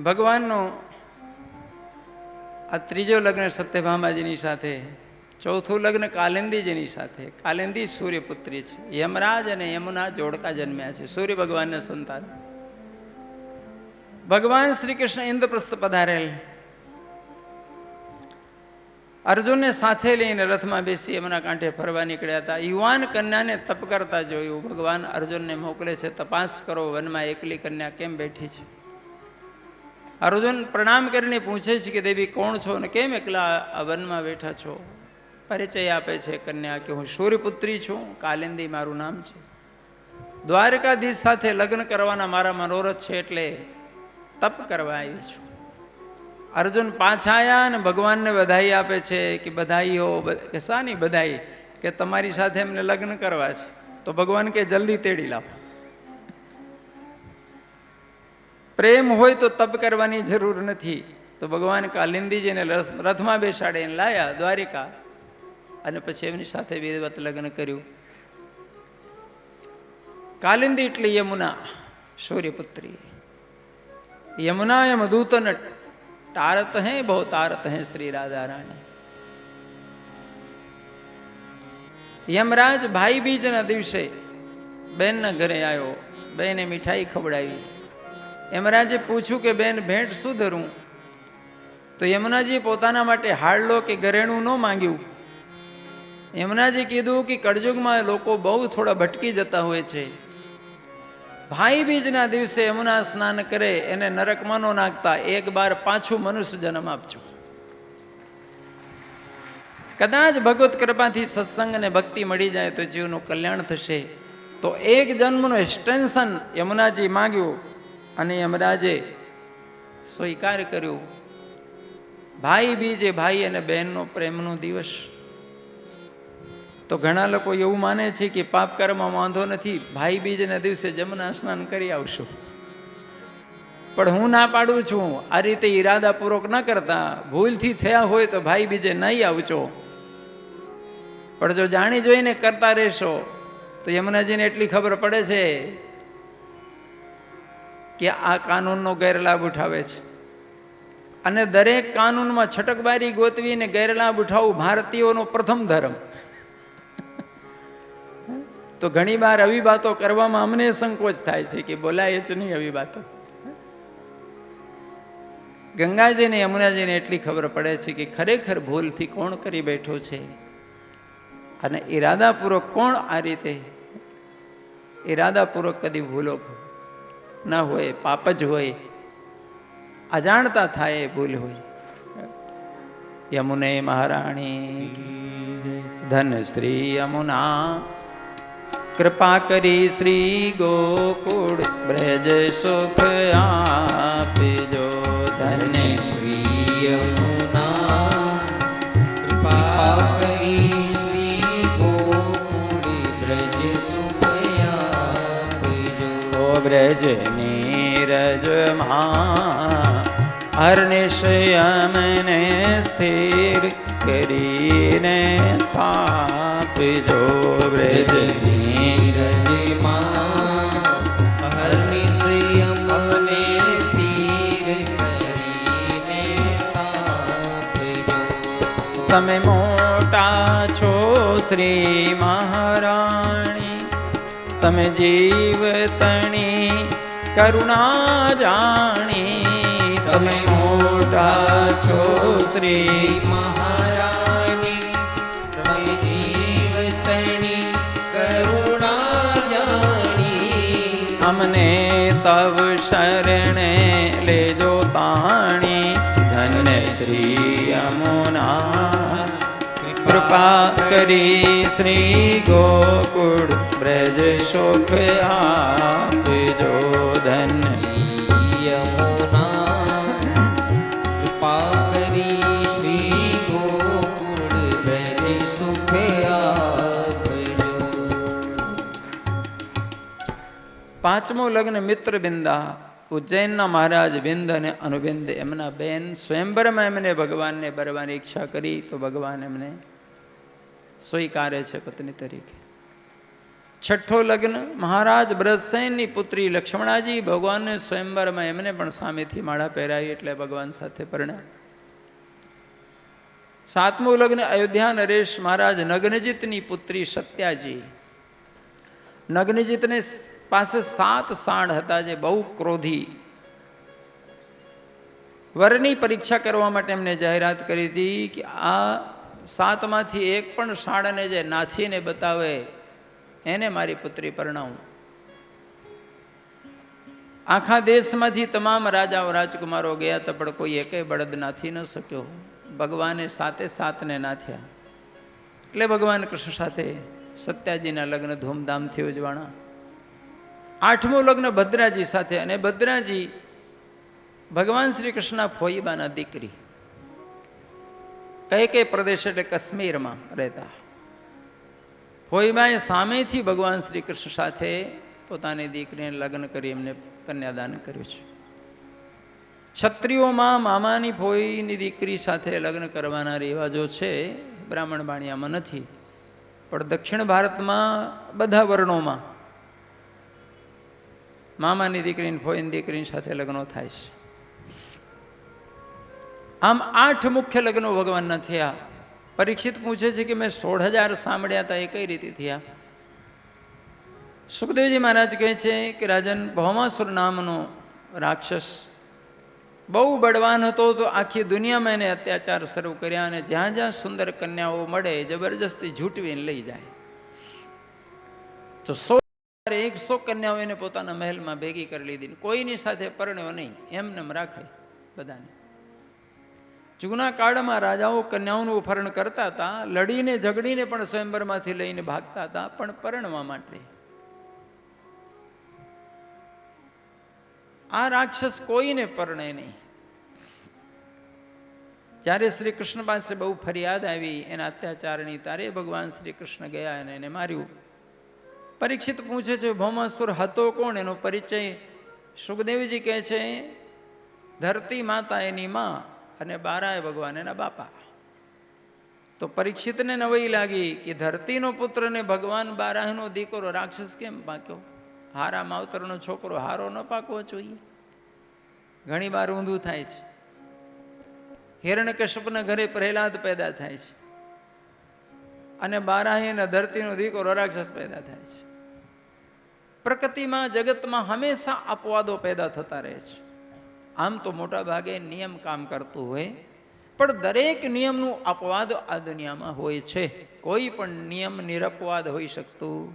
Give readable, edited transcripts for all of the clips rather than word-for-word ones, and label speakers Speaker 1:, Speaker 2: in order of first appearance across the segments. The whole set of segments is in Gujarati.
Speaker 1: ભગવાનનો આ ત્રીજો લગ્ન સત્યભામાજીની સાથે, ચોથું લગ્ન કાલિંદીજીની સાથે. કાલિંદી સૂર્યપુત્રી છે. યમરાજ અને યમુના જોડકા જન્મ્યા છે, સૂર્ય ભગવાનના સંતાન. ભગવાન શ્રી કૃષ્ણ ઇન્દ્રપ્રસ્થ પધારેલ. અર્જુનને સાથે લઈને રથમાં બેસી યમુના કાંઠે ફરવા નીકળ્યા હતા. યુવાન કન્યાને તપ કરતા જોયું. ભગવાન અર્જુનને મોકલે છે, તપાસ કરો વનમાં એકલી કન્યા કેમ બેઠી છે. અર્જુન પ્રણામ કરીને પૂછે છે કે દેવી કોણ છો અને કેમ એકલા આ વનમાં બેઠા છો. પરિચય આપે છે કન્યા કે હું સૂર્યપુત્રી છું, કાલિંદી મારું નામ છે. દ્વારકાધીશ સાથે લગ્ન કરવાના મારા મનોરથ છે એટલે તપ કરવા આવી છું. અર્જુન પાછા આવ્યા અને ભગવાનને બધાઈ આપે છે કે બધાઈ હો. કે શાની બધાઈ? કે તમારી સાથે એમને લગ્ન કરવા છે. તો ભગવાન કે જલ્દી તેડી લાવો. પ્રેમ હોય તો તપ કરવાની જરૂર નથી. તો ભગવાન કાલિંદીજીને રથમાં બેસાડીને લાયા દ્વારિકા અને પછી એમની સાથે વિધિવત લગ્ન કર્યું. કાલિંદી એટલે યમુના સૂર્યપુત્રી. યमुना यमदूतन टारत हैं बहु तारत हैं श्री राधा रानी. યમરાજ ભાઈ બીજના દિવસે બેનના ઘરે આવ્યો. બેને મીઠાઈ ખવડાવી. યમરાજે પૂછ્યું કે બેન ભેટ શું ધરું? તો યમુનાજી પોતાના માટે હાડલો કે ઘરેણું ન માંગ્યું. યમુનાજી કીધું કે કળયુગમાં લોકો બહુ થોડા ભટકી જતા હોય છે. ભાઈ બીજના દિવસે યમુના સ્નાન કરે એને નરકમાં ન નાખતા, એક બાર પાછું મનુષ્ય જન્મ આપજો. કદાચ ભગવત કૃપાથી સત્સંગ અને ભક્તિ મળી જાય તો જીવનું કલ્યાણ થશે. તો એક જન્મનું એક્સટેન્શન યમુનાજી માંગ્યું અને યમરાજે સ્વીકાર કર્યું. ભાઈ બીજ એ ભાઈ અને બહેનનો પ્રેમનો દિવસ. તો ઘણા લોકો એવું માને છે કે પાપ કર્મમાં વાંધો નથી, ભાઈ બીજના દિવસે યમુના સ્નાન કરી આવશું. પણ હું ના પાડું છું, આ રીતે ઈરાદાપૂર્વક ન કરતા. ભૂલથી થયા હોય તો ભાઈ બીજે નહીં આવજો. પણ જો જાણી જોઈને કરતા રહેશો તો યમુનાજીને એટલી ખબર પડે છે કે આ કાનૂનનો ગેરલાભ ઉઠાવે છે. અને દરેક કાનૂનમાં છટકબારી ગોતવીને ગેરલાભ ઉઠાવવું ભારતીયોનો પ્રથમ ધર્મ. તો ઘણી વાર આવી વાતો કરવામાં અમને સંકોચ થાય છે કે બોલાય જ નહીં આવી વાતો. ગંગાજીને યમુનાજીને એટલી ખબર પડે છે કે ખરેખર ભૂલથી કોણ કરી બેઠો છે અને ઈરાદાપૂર્વક કોણ આ રીતે. ઈરાદાપૂર્વક કદી ભૂલો ના હોય, પાપ જ હોય, અજાણતા થાય એ ભૂલ હોય. યમુને મહારાણી ધન શ્રી યમુના કૃપા કરી શ્રી ગોકુળ બ્રજ સુખ આપજો. ધન્ય
Speaker 2: શ્રી યમુના કૃપા કરી શ્રી ગોકુળ બ્રજ સુખ આપજો.
Speaker 1: બ્રજ નીરજમાં હર્નિશયમને સ્થિર કરીને સ્થાપજો. બ્રજ તમે મોટા છો શ્રી મહારાણી, તમે જીવતણી કરુણા જાણી. તમે મોટા છો શ્રી
Speaker 2: મહારાણી, તમે જીવતણી કરુણા જાણી.
Speaker 1: અમને તવ શરણે લેજો તાણી. ધન્ય શ્રી યમુના કૃપા કરી શ્રી ગોકુળ બ્રજ સુખ આપજો. ધન્ય
Speaker 2: યમુના કૃપા કરી શ્રી ગોકુળ બ્રજ સુખ આપજો.
Speaker 1: પાંચમો લગ્ન મિત્ર બિંદા. ઉજ્જૈનના મહારાજ બિંદ અને અનુબિંદ એમના બેન સ્વયંવરમાં એમને ભગવાનને બરવાની ઈચ્છા કરી તો ભગવાન એમને સ્વીકારે છે પત્ની તરીકે. છઠ્ઠો લગ્ન મહારાજ બ્રજસેનની પુત્રી લક્ષ્મણાજી ભગવાનને સ્વયંવરમાં એમને પણ સામેથી માળા પહેરાવી એટલે ભગવાન સાથે પરણ્યા. સાતમું લગ્ન અયોધ્યા નરેશ મહારાજ નગ્નજીતની પુત્રી સત્યાજી. નગ્નજીતને પાસે 7 સાંડ હતા જે બહુ ક્રોધી. વરની પરીક્ષા કરવા માટે એમને જાહેરાત કરી હતી કે આ 7માંથી એક પણ સાંડને જે નાથીને બતાવે એને મારી પુત્રી પરણાવું. આખા દેશમાંથી તમામ રાજાઓ રાજકુમારો ગયા હતા પણ કોઈ એકેય બળદ નાથી ન શક્યો. ભગવાને 7 નાથ્યા. એટલે ભગવાન કૃષ્ણ સાથે સત્યાજીના લગ્ન ધૂમધામથી ઉજવાણા. 8મું લગ્ન ભદ્રાજી સાથે, અને ભદ્રાજી ભગવાન શ્રી કૃષ્ણના ફોઈબાના દીકરી. કઈ પ્રદેશ એટલે કાશ્મીરમાં રહેતા. ફોઈબાએ સામેથી ભગવાન શ્રી કૃષ્ણ સાથે પોતાની દીકરીને લગ્ન કરી એમને કન્યાદાન કર્યું છે. ક્ષત્રિયોમાં મામાની ફોઈની દીકરી સાથે લગ્ન કરવાના રિવાજો છે, બ્રાહ્મણ બાણિયામાં નથી. પણ દક્ષિણ ભારતમાં બધા વર્ણોમાં મામાની દીકરીની ફોઈની દીકરીની સાથે લગ્નો થાય છે. આમ 8 મુખ્ય લગ્નો ભગવાનના થયા. પરીક્ષિત પૂછે છે કે મેં 16,000 સાંભળ્યા હતા, એ કઈ રીતે થયા? સુખદેવજી મહારાજ કહે છે કે રાજન, ભૌમાસુર નામનો રાક્ષસ બહુ બળવાન હતો, તો આખી દુનિયામાં એને અત્યાચાર શરૂ કર્યા, અને જ્યાં જ્યાં સુંદર કન્યાઓ મળે જબરજસ્તી ઝૂંટવીને લઈ જાય. તો 100 કન્યાઓ એને પોતાના મહેલમાં ભેગી કરી લીધી. કોઈની સાથે પરણ્યો નહીં, એમને રાખે બધાને. જૂના કાળમાં રાજાઓ કન્યાઓનું અપહરણ કરતા હતા, લડીને ઝઘડીને પણ સ્વયંવરમાંથી લઈને ભાગતા હતા, પણ પરણવા માટે. આ રાક્ષસ કોઈને પરણે નહીં. જ્યારે શ્રી કૃષ્ણ પાસે બહુ ફરિયાદ આવી એના અત્યાચારની, ત્યારે ભગવાન શ્રી કૃષ્ણ ગયા અને એને માર્યું. પરીક્ષિત પૂછે છે ભૌમાસુર હતો કોણ, એનો પરિચય? સુખદેવજી કહે છે ધરતી માતા એની માં અને બારાએ ભગવાન એના બાપા. તો પરીક્ષિતને નવાઈ લાગી કે ધરતીનો પુત્ર ને ભગવાન બારાહનો દીકરો રાક્ષસ કેમ પાક્યો? હારા માવતરનો છોકરો હારો ન પાકવો જોઈએ. ઘણી વાર ઊંધું થાય છે. હિરણ્યકશ્યપના ઘરે પ્રહલાદ પેદા થાય છે અને બારાહીના ધરતીનો દીકરો રાક્ષસ પેદા થાય છે. પ્રકૃતિમાં જગતમાં હંમેશા અપવાદો પેદા થતા રહે છે. આમ તો મોટા ભાગે નિયમ કામ કરતું હોય, પણ દરેક નિયમનું અપવાદ આ દુનિયામાં હોય છે. કોઈ પણ નિયમ નિરપવાદ હોઈ શકતું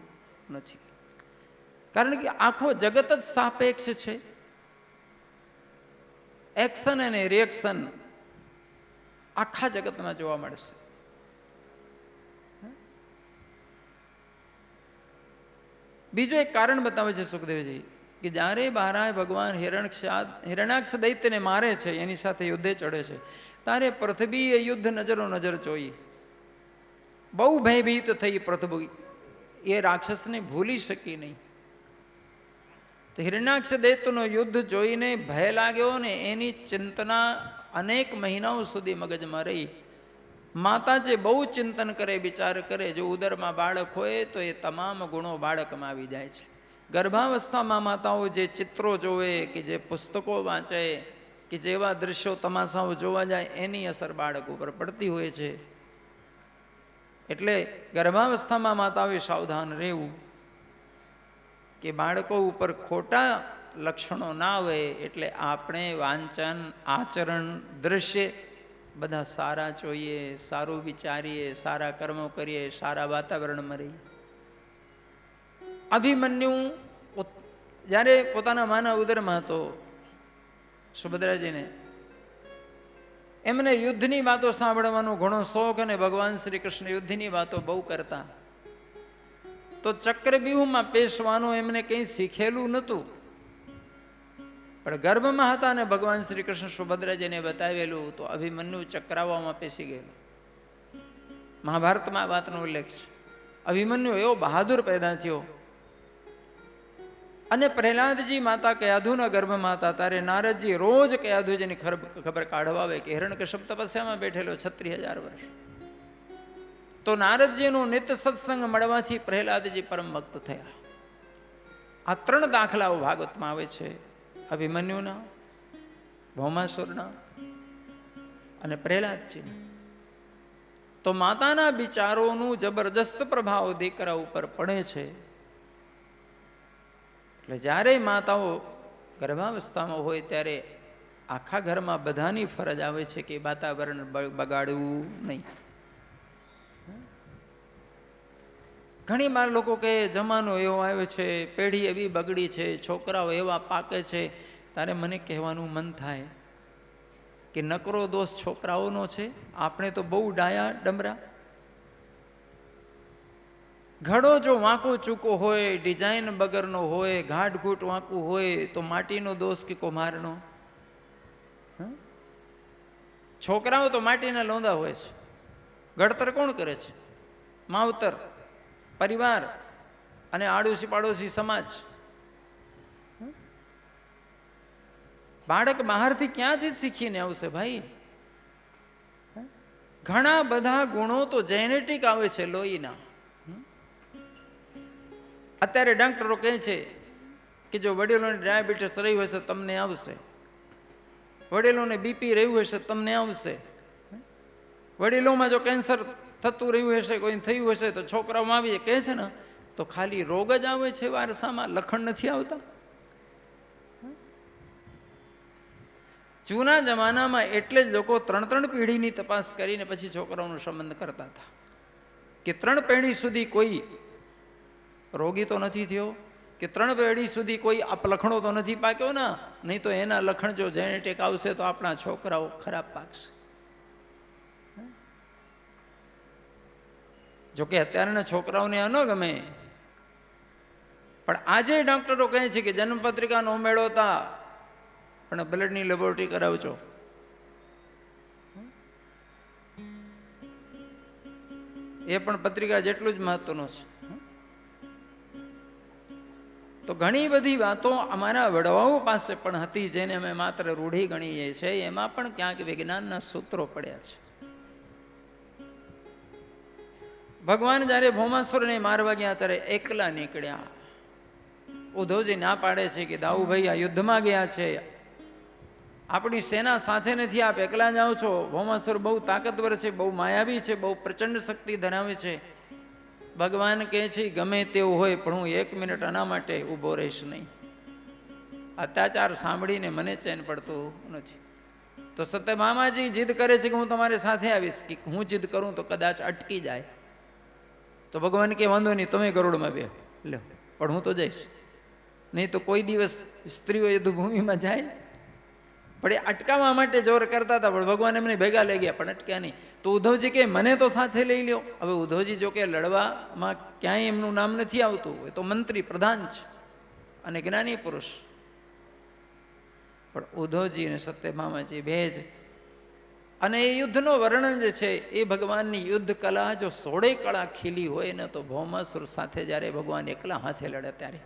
Speaker 1: નથી, કારણ કે આખો જગત જ સાપેક્ષ છે. એક્શન અને રિએક્શન આખા જગતમાં જોવા મળશે. બીજું એક કારણ બતાવે છે સુખદેવજી કે જ્યારે બારાએ ભગવાન હિરણાક્ષ દૈત્યને મારે છે, એની સાથે યુદ્ધે ચડે છે, ત્યારે પૃથ્વીએ યુદ્ધ નજરો નજર જોઈ. બહુ ભયભીત થઈ પૃથ્વી, એ રાક્ષસને ભૂલી શકી નહીં. તો હિરણાક્ષ દૈત્યનો યુદ્ધ જોઈને ભય લાગ્યો ને એની ચિંતના અનેક મહિનાઓ સુધી મગજમાં રહી. માતા જે બહુ ચિંતન કરે, વિચાર કરે, જો ઉદરમાં બાળક હોય તો એ તમામ ગુણો બાળકમાં આવી જાય છે. ગર્ભાવસ્થામાં માતાઓ જે ચિત્રો જોવે, કે જે પુસ્તકો વાંચે, કે જેવા દ્રશ્યો તમાશાઓ જોવા જાય, એની અસર બાળક ઉપર પડતી હોય છે. એટલે ગર્ભાવસ્થામાં માતાઓએ સાવધાન રહેવું કે બાળકો ઉપર ખોટા લક્ષણો ના આવે. એટલે આપણે વાંચન, આચરણ, દ્રશ્ય બધા સારા જોઈએ, સારું વિચારીએ, સારા કર્મો કરીએ, સારા વાતાવરણમાં રહીએ. અભિમન્યુ જ્યારે પોતાના માના ઉદરમાં હતો, સુભદ્રાજીને એમને યુદ્ધની વાતો સાંભળવાનો ઘણો શોખ, અને ભગવાન શ્રી કૃષ્ણ યુદ્ધની વાતો બહુ કરતા. તો ચક્રવ્યૂહમાં પેશવાનું એમને કંઈ શીખેલું નહોતું, પણ ગર્ભમાં હતા અને ભગવાન શ્રી કૃષ્ણ સુભદ્રાજીને બતાવેલું, તો અભિમન્યુ ચક્રાવામાં પેસી ગયેલો. મહાભારતમાં આ વાતનો ઉલ્લેખ છે. અભિમન્યુ એવો બહાદુર પેદા થયો. અને પ્રહલાદજી માતા કયાધુના ગર્ભમાં હતા, ત્યારે નારદજી રોજ કયાધુજીની ખબર કાઢવા આવે કે હિરણ્યકશ્યપ તપસ્યામાં બેઠેલો 36,000 વર્ષ. તો નારદજીનો નિત્ય સત્સંગ મળવાથી પ્રહલાદજી પરમ ભક્ત થયા. આ 3 દાખલાઓ ભાગવતમાં આવે છે, અભિમન્યુના, ભૌમાસુરના અને પ્રહલાદજીના. તો માતાના વિચારોનું જબરજસ્ત પ્રભાવ દીકરા ઉપર પડે છે. એટલે જ્યારે માતાઓ ગર્ભાવસ્થામાં હોય ત્યારે આખા ઘરમાં બધાની ફરજ આવે છે કે વાતાવરણ બગાડવું નહીં. ઘણી વાર લોકો કહે જમાનો એવો આવ્યો છે, પેઢી એવી બગડી છે, છોકરાઓ એવા પાકે છે. તારે મને કહેવાનું મન થાય કે નકરો દોષ છોકરાઓનો છે, આપણે તો બહુ ડાયા ડમરા. ઘડો જો વાંકો ચૂકો હોય, ડિઝાઇન બગરનો હોય, ઘાટઘૂટ વાંકું હોય તો માટીનો દોષ કે કુમ્હારનો? છોકરાઓ તો માટીના લોંદા હોય છે. ઘડતર કોણ કરે છે? માવતર, પરિવાર અને આડોશી પાડોશી સમાજ. બાળક બહારથી ક્યાંથી શીખીને આવશે ભાઈ? ઘણા બધા ગુણો તો જેનેટિક આવે છે, લોહીના. અત્યારે ડોક્ટરો કહે છે કે જો વડીલોને ડાયાબિટીસ રહ્યું હશે તમને આવશે, વડીલોને બીપી રહ્યું હશે તમને આવશે, વડીલોમાં જો કેન્સર થતું રહ્યું હશે, કોઈ થયું હશે તો છોકરાઓમાં આવી કહે છે ને. તો ખાલી રોગ જ આવે છે વારસામાં, લખણ નથી આવતા. જૂના જમાનામાં એટલે જ લોકો 3 પેઢીની તપાસ કરીને પછી છોકરાઓનો સંબંધ કરતા હતા કે 3 પેઢી સુધી કોઈ રોગી તો નથી થયો, કે 3 પેઢી સુધી કોઈ અપલખણો તો નથી પાક્યો ને. નહીં તો એના લખણ જો જેનેટિક આવશે તો આપણા છોકરાઓ ખરાબ પાકશે. જોકે અત્યારના છોકરાઓને ન ગમે, પણ આજે ડોક્ટરો કહે છે કે જન્મપત્રિકા નો મેળવતા પણ બ્લડની લેબોરેટરી કરાવજો. એ પણ પત્રિકા જેટલું જ મહત્વનું છે. તો ઘણી બધી વાતો અમારા વડવાઓ પાસે પણ હતી જેને અમે માત્ર રૂઢી ગણીએ છીએ. એમાં પણ ક્યાંક વિજ્ઞાનના સૂત્રો પડ્યા છે. ભગવાન જ્યારે ભૌમાસુરને મારવા ગયા ત્યારે એકલા નીકળ્યા. ઉદ્ધવજી ના પાડે છે કે દાઉભાઈ આ યુદ્ધમાં ગયા છે, આપણી સેના સાથે નથી, આપ એકલા જાઓ છો. ભૌમાસુર બહુ તાકતવર છે, બહુ માયાવી છે, બહુ પ્રચંડ શક્તિ ધરાવે છે. ભગવાન કહે છે ગમે તેવું હોય પણ હું 1 મિનિટ આના માટે ઊભો રહીશ નહીં. અત્યાચાર સાંભળીને મને ચેન પડતું નથી. તો સત્યભામાજી જીદ કરે છે કે હું તમારી સાથે આવીશ. કે હું જીદ કરું તો કદાચ અટકી જાય. તો ભગવાન કે વાંધો નહીં, તમે ગરુડમાં બે લો, પણ હું તો જઈશ નહીં. તો કોઈ દિવસ સ્ત્રીઓ યુદ્ધભૂમિમાં જાય? પણ એ અટકાવવા માટે જોર કરતા હતા, પણ ભગવાન એમને ભેગા લઈ ગયા, પણ અટક્યા નહીં. તો ઉદ્ધવજી કે મને તો સાથે લઈ લ્યો. હવે ઉદ્ધવજી જો કે લડવામાં ક્યાંય એમનું નામ નથી આવતું, એ તો મંત્રી પ્રધાન છે અને જ્ઞાની પુરુષ. પણ ઉદ્ધવજી અને સત્યભામાજી બે જ. અને એ યુદ્ધનો વર્ણન જે છે એ ભગવાનની યુદ્ધ કલા જો 16 કળા ખીલી હોય ને, તો ભૌમાસુર સાથે જ્યારે ભગવાન એકલા હાથે લડે ત્યારે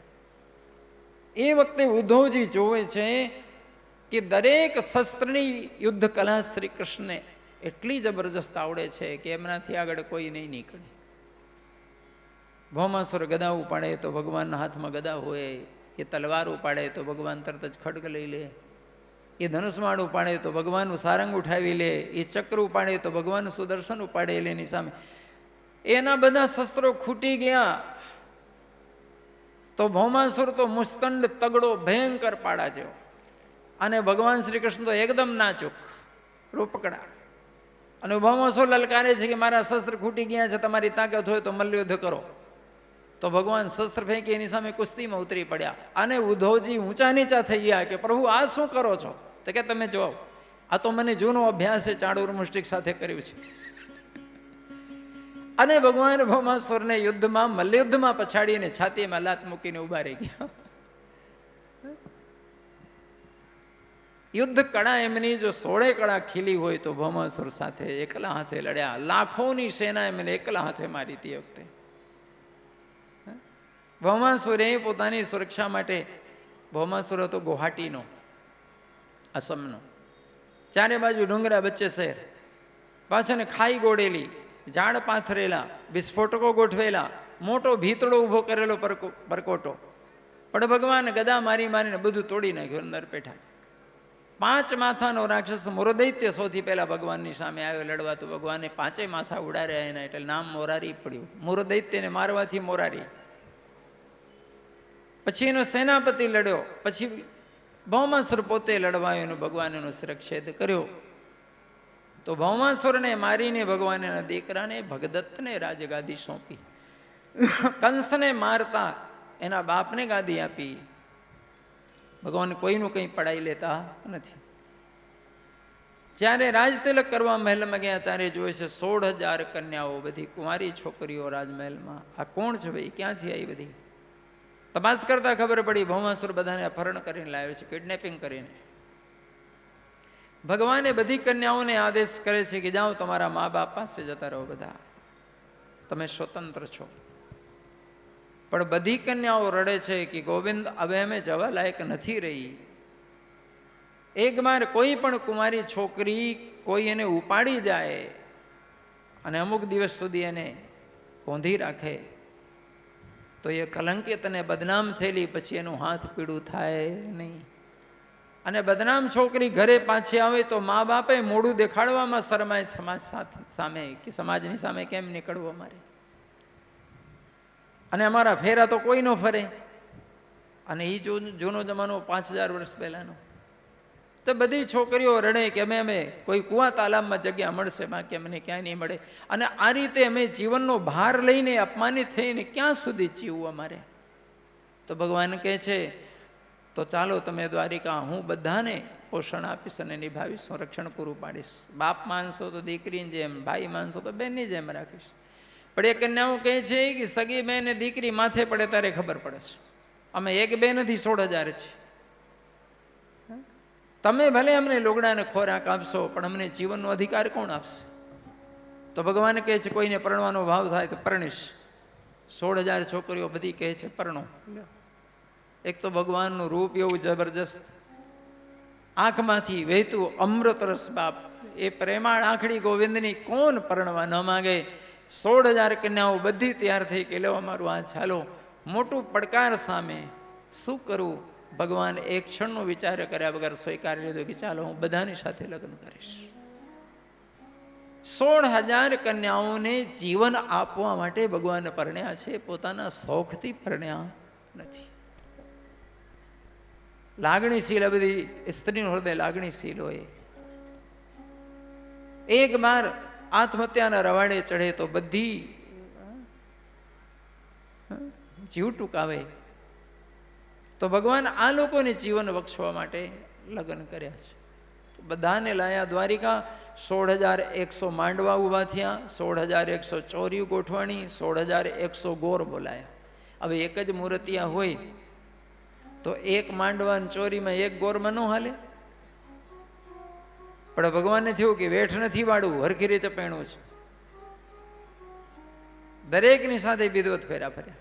Speaker 1: એ વખતે ઉદ્ધવજી જોવે છે કે દરેક શસ્ત્રની યુદ્ધ કલા શ્રી કૃષ્ણને એટલી જબરજસ્ત આવડે છે કે એમનાથી આગળ કોઈ નહીં નીકળે. ભૌમાસુર ગદા ઉપાડે તો ભગવાનના હાથમાં ગદા હોય, એ તલવાર ઉપાડે તો ભગવાન તરત જ ખડગ લઈ લે, એ ધનુષ્માળ ઉપાડે તો ભગવાનનું સારંગ ઉઠાવી લે, એ ચક્ર ઉપાડે તો ભગવાનનું સુદર્શન ઉપાડે એની સામે. એના બધા શસ્ત્રો ખૂટી ગયા તો ભૌમાસુર તો મુસ્તંડ તગડો ભયંકર પાડા જેવો, અને ભગવાન શ્રી કૃષ્ણ તો એકદમ નાચુક રૂપકડા. અને ભૌમાસુર લલકારે છે કે મારા શસ્ત્ર ખૂટી ગયા છે, તમારી તાકાત હોય તો મલ્લયુદ્ધ કરો. તો ભગવાન શસ્ત્ર ફેંકી એની સામે કુસ્તીમાં ઉતરી પડ્યા. અને ઉદ્ધવજી ઊંચા નીચા થઈ ગયા કે પ્રભુ આ શું કરો છો? તો કે તમે જો, આ તો મને જૂનો અભ્યાસ છે, ચાણૂર મુષ્ટિક સાથે કર્યું છે. અને ભગવાન ભૌમાસુરને યુદ્ધમાં મલ્લયુદ્ધમાં પછાડીને છાતીમાં લાત મૂકીને ઉભા રહી ગયા. યુદ્ધ કળા એમની જો 16 કળા ખીલી હોય તો ભૌમાસુર સાથે એકલા હાથે લડ્યા. લાખોની સેના એમને એકલા હાથે મારી તે વખતે. ભૌમાસુરે પોતાની સુરક્ષા માટે, ભૌમાસુર હતો ગુવાહાટીનો, અસમનો, ચારે બાજુ ડુંગરા વચ્ચે શહેર, પાછળ ખાઈ ગોળેલી, ઝાડ પાથરેલા, વિસ્ફોટકો ગોઠવેલા, મોટો ભીતળો ઊભો કરેલો પરકોટો, પણ ભગવાન ગદા મારી મારીને બધું તોડી નાખ્યું, અંદર પેઠા. 5 માથાનો રાક્ષસ મોરદૈત્ય સૌથી પહેલા ભગવાનની સામે આવ્યો લડવા, તો ભગવાને 5 માથા ઉડાડ્યા એના, એટલે નામ મોરારી પડ્યું. મોરદૈત્યને મારવાથી મોરારી. પછી એનો સેનાપતિ લડ્યો, પછી ભૌમાસુર પોતે લડવાયો, એનો ભગવાન એનો શિરચ્છેદ કર્યો. તો ભૌમાસુરને મારીને ભગવાન એના દીકરાને ભગદત્તને રાજગાદી સોંપી. કંસને મારતા એના બાપને ગાદી આપી. ભગવાન કોઈનું કંઈ પડાઈ લેતા નથી. જ્યારે રાજતિલક કરવા મહેલમાં ગયા ત્યારે જોયે છે 16,000 કન્યાઓ, બધી કુંવારી છોકરીઓ રાજમહેલમાં. આ કોણ છે ભાઈ, ક્યાંથી આવી બધી? તપાસ કરતા ખબર પડી ભૌમાસુર બધાને અપહરણ કરીને લાવ્યો છે, કિડનેપિંગ કરીને. ભગવાને બધી કન્યાઓને આદેશ કરે છે કે જાઓ તમારા મા બાપ પાસે જતા રહો, બધા તમે સ્વતંત્ર છો. પણ બધી કન્યાઓ રડે છે કે ગોવિંદ હવે અમે જવા લાયક નથી રહી. એક વાર કોઈ પણ કુમારી છોકરી કોઈ એને ઉપાડી જાય અને અમુક દિવસ સુધી એને કોંધી રાખે તો એ કલંકિત અને બદનામ થયેલી પછી એનું હાથ પીળું થાય નહીં. અને બદનામ છોકરી ઘરે પાછી આવે તો મા બાપે મોઢું દેખાડવામાં શરમાય સમાજ સામે, કે સમાજની સામે કેમ નીકળવું અમારે, અને અમારા ફેરા તો કોઈ ન ફરે. અને એ જૂનો જમાનો 5000 વર્ષ પહેલાનો. તો બધી છોકરીઓ રડે કે અમે કોઈ કુવા તાલાબમાં જગ્યા મળશે, બાકી અમને ક્યાંય નહીં મળે. અને આ રીતે અમે જીવનનો ભાર લઈને અપમાનિત થઈને ક્યાં સુધી જીવવું અમારે? તો ભગવાન કહે છે તો ચાલો તમે દ્વારિકા, હું બધાને પોષણ આપીશ અને નિભાવીશ, હું રક્ષણ પૂરું પાડીશ. બાપ માનશો તો દીકરીની જેમ, ભાઈ માનશો તો બેનની જેમ રાખીશ. પણ એ કન્યાઓ કહે છે કે સગી બેન ને દીકરી માથે પડે ત્યારે ખબર પડે છે, અમે એક બે નથી 16,000 છે. તમે ભલે અમને લોગડાને ખોરાક આપશો પણ અમને જીવનનો અધિકાર કોણ આપશે? તો ભગવાન કહે છે કોઈને પરણવાનો ભાવ થાય તો પરણીશ. 16,000 છોકરીઓ બધી કહે છે પરણો. એક તો ભગવાનનું રૂપ એવું જબરજસ્ત, આંખમાંથી વહેતું અમૃત રસ બાપ, એ પ્રેમાળ આંખડી ગોવિંદની કોણ પરણવા ન માગે? 16,000 કન્યાઓ બધી તૈયાર થઈ કે લો અમારું આ ચાલો. મોટું પડકાર સામે શું કરવું? ભગવાન એક ક્ષણનો વિચાર કર્યા વગર સ્વીકારી લીધો કે ચાલો હું બધાની સાથે લગ્ન કરીશ. 16,000 કન્યાઓને જીવન આપવા માટે ભગવાન પરણ્યા છે, પોતાના શોખથી પરણ્યા નથી. લાગણીશીલ, બધી સ્ત્રીનું હૃદય લાગણીશીલ હોય. એક બાર આત્મહત્યાના રવાડે ચડે તો બધી જીવ ટૂંકાવે. તો ભગવાન આ લોકોને જીવન બક્ષવા માટે લગ્ન કર્યા છે. બધાને લાયા દ્વારિકા. 16,100 માંડવા ઊભા થયા, 16,100 ચોરીઓ ગોઠવાણી, 16,100 ગોર બોલાયા. હવે એક જ મૂર્તિયા હોય તો એક માંડવાની ચોરીમાં એક ગોરમાં ન હાલે. પણ ભગવાનને થયું કે વેઠ નથી વાળવું, હરખી રીતે પહેણવું છે. દરેકની સાથે વિદવત ફેરા ફર્યા.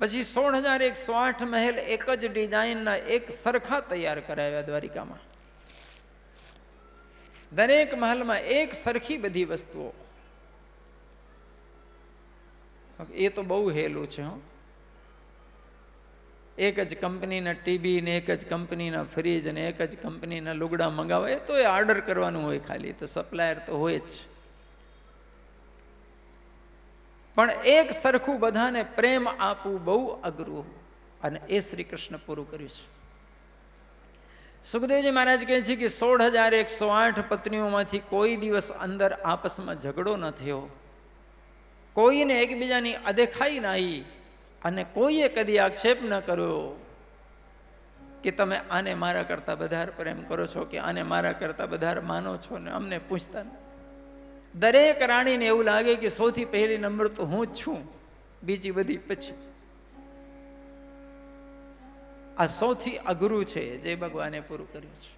Speaker 1: પછી 16,108 મહેલ એક જ ડિઝાઇનના એક સરખા તૈયાર કરાવ્યા દ્વારિકામાં. દરેક મહેલમાં એક સરખી બધી વસ્તુઓ. એ તો બહુ હેલું છે. એક જ કંપનીના ટીવી ને એક જ કંપનીના ફ્રીજ ને એક જ કંપનીના લુગડા મંગાવવા, એ તો એ ઓર્ડર કરવાનું હોય ખાલી, તો સપ્લાયર તો હોય જ. પણ એક સરખું બધાને પ્રેમ આપવું બહુ અઘરું, અને એ શ્રી કૃષ્ણ પૂરું કર્યું છે. સુખદેવજી મહારાજ કહે છે કે 16,108 પત્નીઓમાંથી કોઈ દિવસ અંદર આપસમાં ઝઘડો ન થયો, કોઈને એકબીજાની અદેખાઈ ન આવી, અને કોઈએ કદી આક્ષેપ ન કર્યો કે તમે આને મારા કરતા વધારે પ્રેમ કરો છો, કે આને મારા કરતા વધારે માનો છો, ને અમને પૂછતા. દરેક રાણીને એવું લાગે કે સૌથી પહેલી નંબર તો હું જ છું, બીજી બધી પછી. આ સૌથી અઘરું છે જે ભગવાને પૂરું કર્યું છે.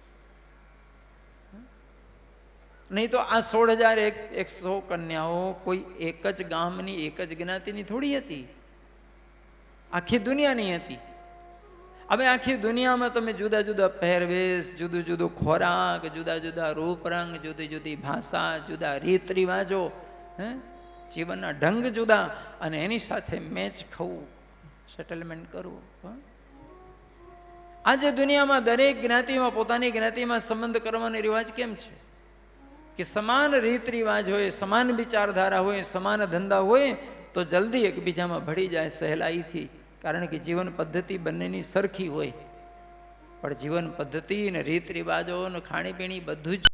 Speaker 1: નહીં તો આ 16,100 કન્યાઓ કોઈ એક જ ગામની, એક જ જ્ઞાતિની થોડી હતી, આખી દુનિયાની હતી. હવે આખી દુનિયામાં તમે જુદા જુદા પહેરવેશ, જુદું જુદું ખોરાક, જુદા જુદા રૂપ રંગ, જુદી જુદી ભાષા, જુદા રીત રિવાજો, હે, જીવનના ઢંગ જુદા, અને એની સાથે મેચ ખાવું, સેટલમેન્ટ કરવું. આજે દુનિયામાં દરેક જ્ઞાતિમાં પોતાની જ્ઞાતિમાં સંબંધ કરવાનો રિવાજ કેમ છે કે સમાન રીત રિવાજ હોય, સમાન વિચારધારા હોય, સમાન ધંધા હોય તો જલ્દી એકબીજામાં ભળી જાય સહેલાઈથી, કારણ કે જીવન પદ્ધતિ બંનેની સરખી હોય. પણ જીવન પદ્ધતિ ને રીત રિવાજો ને ખાણીપીણી બધું જ